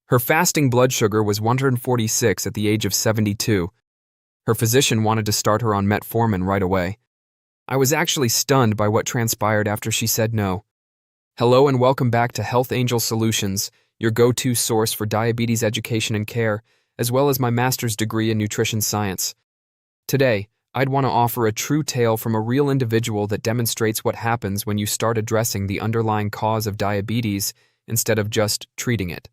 Her fasting blood sugar was 146 at the age of 72. Her physician wanted to start her on metformin right away. I was actually stunned by what transpired after she said no. Hello and welcome back to Health Angel Solutions, your go-to source for diabetes education and care, as well as my master's degree in nutrition science. Today, I'd want to offer a true tale from a real individual that demonstrates what happens when you start addressing the underlying cause of diabetes instead of just treating it.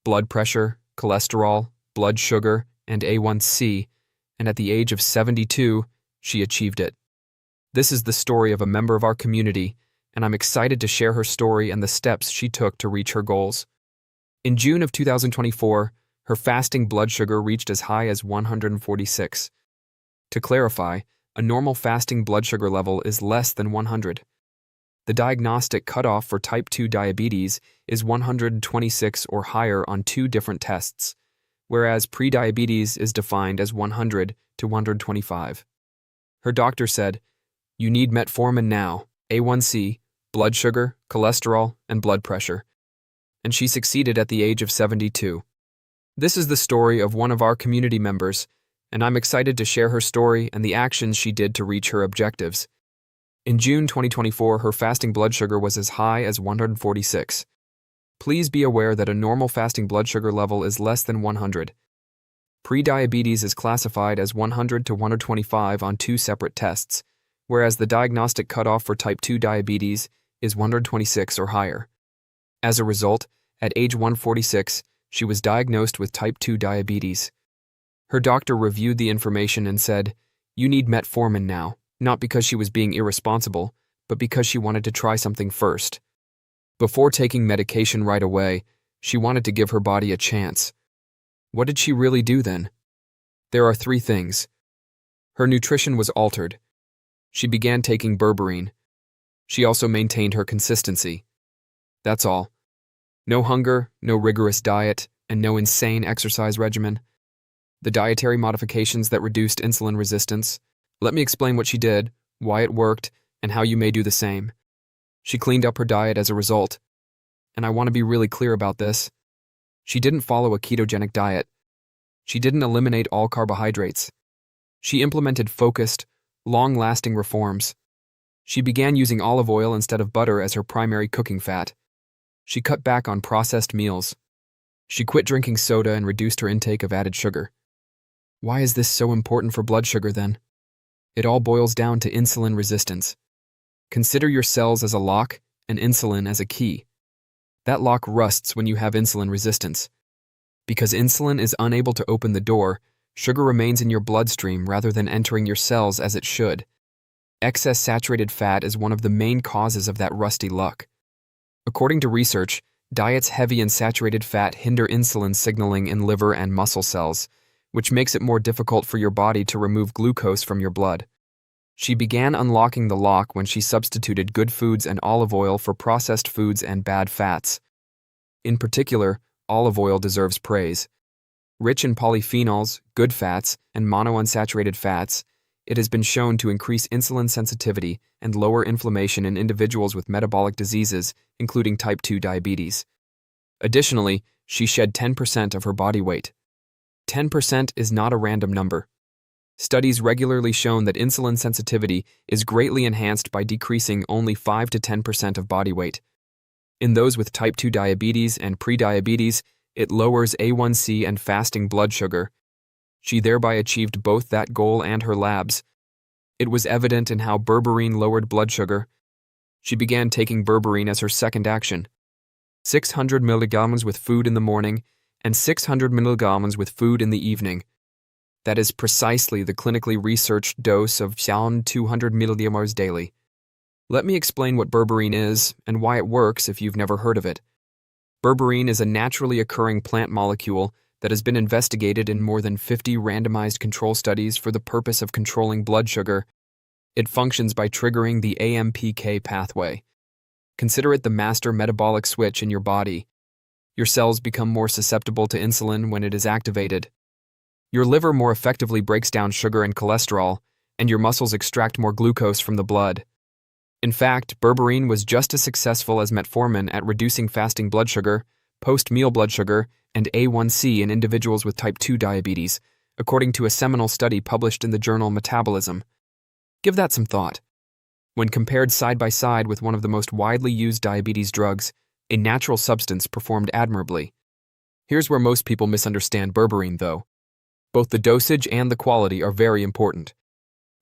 Blood pressure, cholesterol, blood sugar, and A1C, and at the age of 72, she achieved it. This is the story of a member of our community, and I'm excited to share her story and the steps she took to reach her goals. In June of 2024, her fasting blood sugar reached as high as 146. To clarify, a normal fasting blood sugar level is less than 100. The diagnostic cutoff for type 2 diabetes is 126 or higher on 2 different tests, whereas prediabetes is defined as 100 to 125. Her doctor said, "You need metformin now, A1C, blood sugar, cholesterol, and blood pressure." And she succeeded at the age of 72. This is the story of one of our community members, and I'm excited to share her story and the actions she did to reach her objectives. In June 2024, her fasting blood sugar was as high as 146. Please be aware that a normal fasting blood sugar level is less than 100. Prediabetes is classified as 100 to 125 on 2 separate tests, whereas the diagnostic cutoff for type 2 diabetes is 126 or higher. As a result, at age 146, she was diagnosed with type 2 diabetes. Her doctor reviewed the information and said, "You need metformin now," not because she was being irresponsible, but because she wanted to try something first. Before taking medication right away, she wanted to give her body a chance. What did she really do then? There are 3 things. Her nutrition was altered. She began taking berberine. She also maintained her consistency. That's all. No hunger, no rigorous diet, and no insane exercise regimen. The dietary modifications that reduced insulin resistance. Let me explain what she did, why it worked, and how you may do the same. She cleaned up her diet as a result. And I want to be really clear about this. She didn't follow a ketogenic diet. She didn't eliminate all carbohydrates. She implemented focused, long-lasting reforms. She began using olive oil instead of butter as her primary cooking fat. She cut back on processed meals. She quit drinking soda and reduced her intake of added sugar. Why is this so important for blood sugar then? It all boils down to insulin resistance. Consider your cells as a lock and insulin as a key. That lock rusts when you have insulin resistance. Because insulin is unable to open the door, sugar remains in your bloodstream rather than entering your cells as it should. Excess saturated fat is one of the main causes of that rusty lock. According to research, diets heavy in saturated fat hinder insulin signaling in liver and muscle cells, which makes it more difficult for your body to remove glucose from your blood. She began unlocking the lock when she substituted good foods and olive oil for processed foods and bad fats. In particular, olive oil deserves praise. Rich in polyphenols, good fats, and monounsaturated fats, it has been shown to increase insulin sensitivity and lower inflammation in individuals with metabolic diseases, including type 2 diabetes. Additionally, she shed 10% of her body weight. 10% is not a random number. Studies regularly shown that insulin sensitivity is greatly enhanced by decreasing only 5 to 10% of body weight. In those with type 2 diabetes and prediabetes, it lowers A1C and fasting blood sugar. She thereby achieved both that goal and her labs. It was evident in how berberine lowered blood sugar. She began taking berberine as her second action. 600 milligrams with food in the morning and 600 milligrams with food in the evening. That is precisely the clinically researched dose of 200 milligrams daily. Let me explain what berberine is and why it works if you've never heard of it. Berberine is a naturally occurring plant molecule that has been investigated in more than 50 randomized control studies for the purpose of controlling blood sugar. It functions by triggering the AMPK pathway. Consider it the master metabolic switch in your body. Your cells become more susceptible to insulin when it is activated. Your liver more effectively breaks down sugar and cholesterol, and your muscles extract more glucose from the blood. In fact, berberine was just as successful as metformin at reducing fasting blood sugar, post-meal blood sugar, and A1C in individuals with type 2 diabetes, according to a seminal study published in the journal Metabolism. Give that some thought. When compared side by side with one of the most widely used diabetes drugs, a natural substance performed admirably. Here's where most people misunderstand berberine, though. Both the dosage and the quality are very important.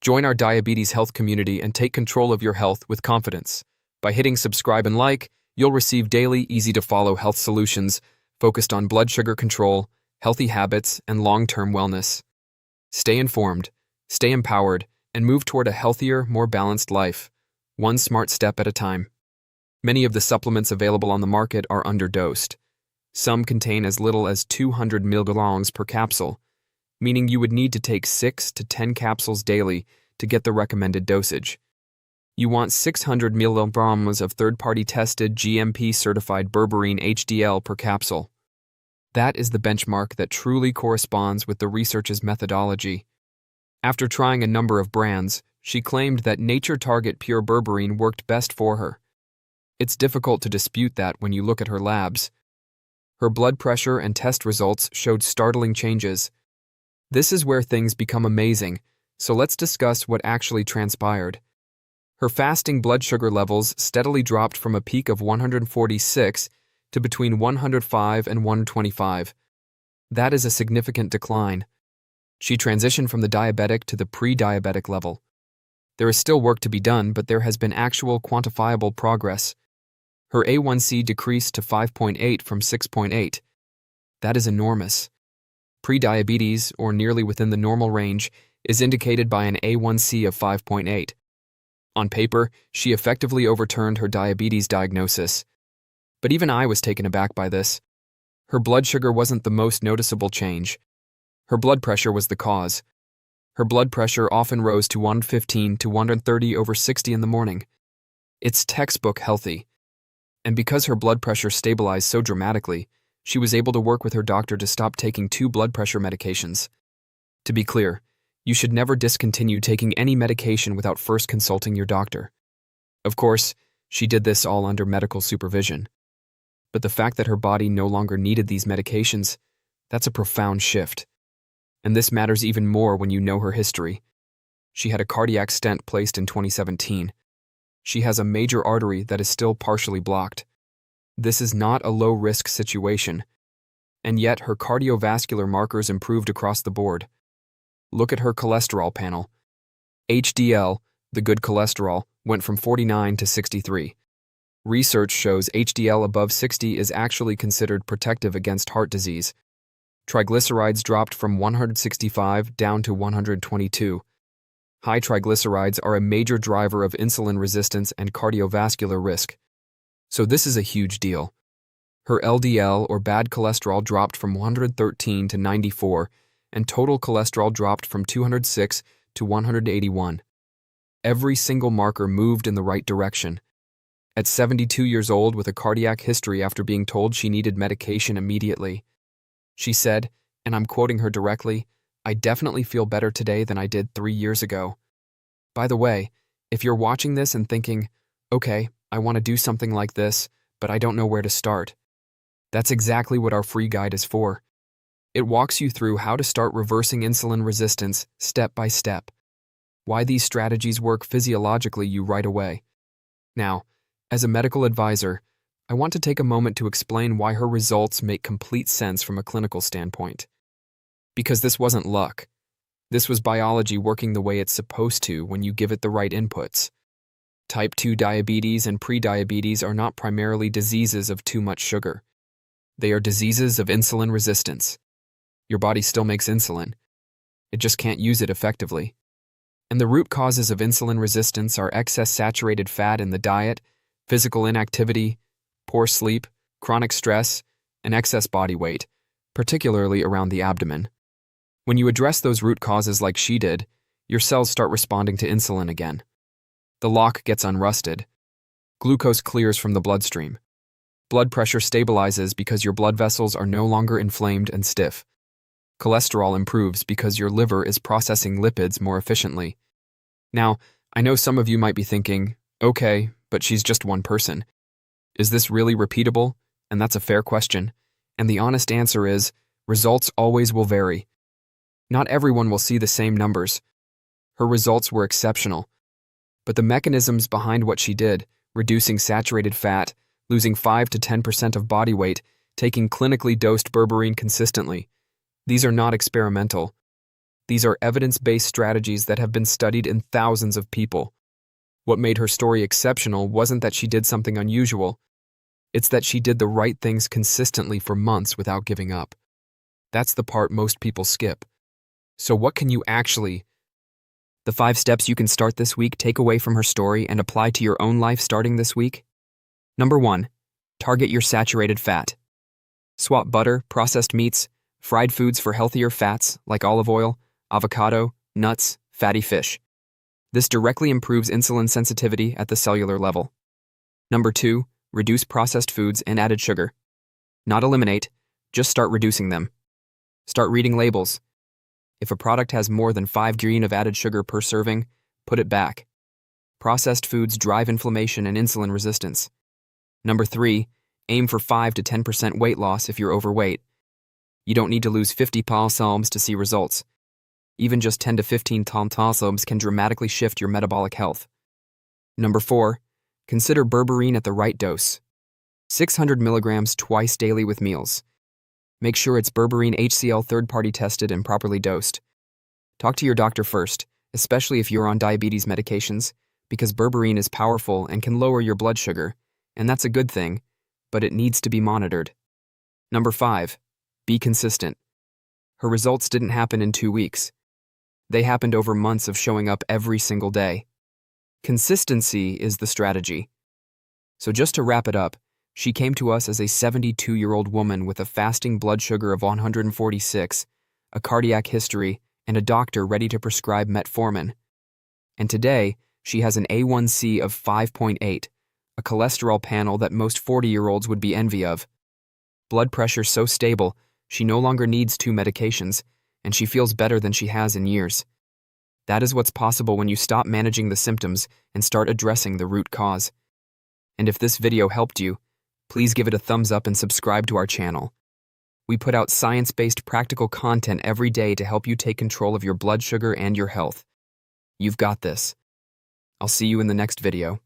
Join our diabetes health community and take control of your health with confidence. By hitting subscribe and like, you'll receive daily, easy-to-follow health solutions focused on blood sugar control, healthy habits, and long-term wellness. Stay informed, stay empowered, and move toward a healthier, more balanced life, one smart step at a time. Many of the supplements available on the market are underdosed. Some contain as little as 200 milligrams per capsule, meaning you would need to take 6 to 10 capsules daily to get the recommended dosage. You want 600 milligrams of third-party tested GMP-certified berberine HDL per capsule. That is the benchmark that truly corresponds with the research's methodology. After trying a number of brands, she claimed that Nature Target Pure Berberine worked best for her. It's difficult to dispute that when you look at her labs. Her blood pressure and test results showed startling changes. This is where things become amazing, so let's discuss what actually transpired. Her fasting blood sugar levels steadily dropped from a peak of 146 to between 105 and 125. That is a significant decline. She transitioned from the diabetic to the pre-diabetic level. There is still work to be done, but there has been actual quantifiable progress. Her A1C decreased to 5.8 from 6.8. That is enormous. Pre-diabetes, or nearly within the normal range, is indicated by an A1C of 5.8. On paper, she effectively overturned her diabetes diagnosis. But even I was taken aback by this. Her blood sugar wasn't the most noticeable change. Her blood pressure was the cause. Her blood pressure often rose to 115 to 130/60 in the morning. It's textbook healthy. And because her blood pressure stabilized so dramatically, she was able to work with her doctor to stop taking 2 blood pressure medications. To be clear, you should never discontinue taking any medication without first consulting your doctor. Of course, she did this all under medical supervision. But the fact that her body no longer needed these medications, that's a profound shift. And this matters even more when you know her history. She had a cardiac stent placed in 2017. She has a major artery that is still partially blocked. This is not a low-risk situation. And yet her cardiovascular markers improved across the board. Look at her cholesterol panel. HDL, the good cholesterol, went from 49 to 63. Research shows HDL above 60 is actually considered protective against heart disease. Triglycerides dropped from 165 down to 122. High triglycerides are a major driver of insulin resistance and cardiovascular risk. So this is a huge deal. Her LDL, or bad cholesterol, dropped from 113 to 94, and total cholesterol dropped from 206 to 181. Every single marker moved in the right direction. At 72 years old with a cardiac history after being told she needed medication immediately, she said, and I'm quoting her directly, "I definitely feel better today than I did 3 years ago." By the way, if you're watching this and thinking, okay, I want to do something like this, but I don't know where to start, that's exactly what our free guide is for. It walks you through how to start reversing insulin resistance step by step, why these strategies work physiologically you right away. Now, as a medical advisor, I want to take a moment to explain why her results make complete sense from a clinical standpoint. Because this wasn't luck. This was biology working the way it's supposed to when you give it the right inputs. Type 2 diabetes and prediabetes are not primarily diseases of too much sugar. They are diseases of insulin resistance. Your body still makes insulin. It just can't use it effectively. And the root causes of insulin resistance are excess saturated fat in the diet, physical inactivity, poor sleep, chronic stress, and excess body weight, particularly around the abdomen. When you address those root causes like she did, your cells start responding to insulin again. The lock gets unrusted. Glucose clears from the bloodstream. Blood pressure stabilizes because your blood vessels are no longer inflamed and stiff. Cholesterol improves because your liver is processing lipids more efficiently. Now, I know some of you might be thinking, okay, but she's just one person. Is this really repeatable? And that's a fair question. And the honest answer is, results always will vary. Not everyone will see the same numbers. Her results were exceptional. But the mechanisms behind what she did, reducing saturated fat, losing 5 to 10% of body weight, taking clinically dosed berberine consistently, these are not experimental. These are evidence-based strategies that have been studied in thousands of people. What made her story exceptional wasn't that she did something unusual. It's that she did the right things consistently for months without giving up. That's the part most people skip. So what can you actually... The 5 steps you can start this week take away from her story and apply to your own life starting this week? Number 1. Target your saturated fat. Swap butter, processed meats, fried foods for healthier fats like olive oil, avocado, nuts, fatty fish. This directly improves insulin sensitivity at the cellular level. Number 2. Reduce processed foods and added sugar. Not eliminate, just start reducing them. Start reading labels. If a product has more than 5 grams of added sugar per serving, put it back. Processed foods drive inflammation and insulin resistance. Number 3. Aim for 5 to 10% weight loss if you're overweight. You don't need to lose 50 kilograms to see results. Even just 10 to 15 kilograms can dramatically shift your metabolic health. Number 4. Consider berberine at the right dose. 600 milligrams twice daily with meals. Make sure it's berberine HCl third-party tested and properly dosed. Talk to your doctor first, especially if you're on diabetes medications, because berberine is powerful and can lower your blood sugar, and that's a good thing, but it needs to be monitored. Number 5. Be consistent. Her results didn't happen in 2 weeks. They happened over months of showing up every single day. Consistency is the strategy. So just to wrap it up, she came to us as a 72-year-old woman with a fasting blood sugar of 146, a cardiac history, and a doctor ready to prescribe metformin. And today, she has an A1C of 5.8, a cholesterol panel that most 40-year-olds would be envy of. Blood pressure so stable, she no longer needs 2 medications, and she feels better than she has in years. That is what's possible when you stop managing the symptoms and start addressing the root cause. And if this video helped you, please give it a thumbs up and subscribe to our channel. We put out science-based practical content every day to help you take control of your blood sugar and your health. You've got this. I'll see you in the next video.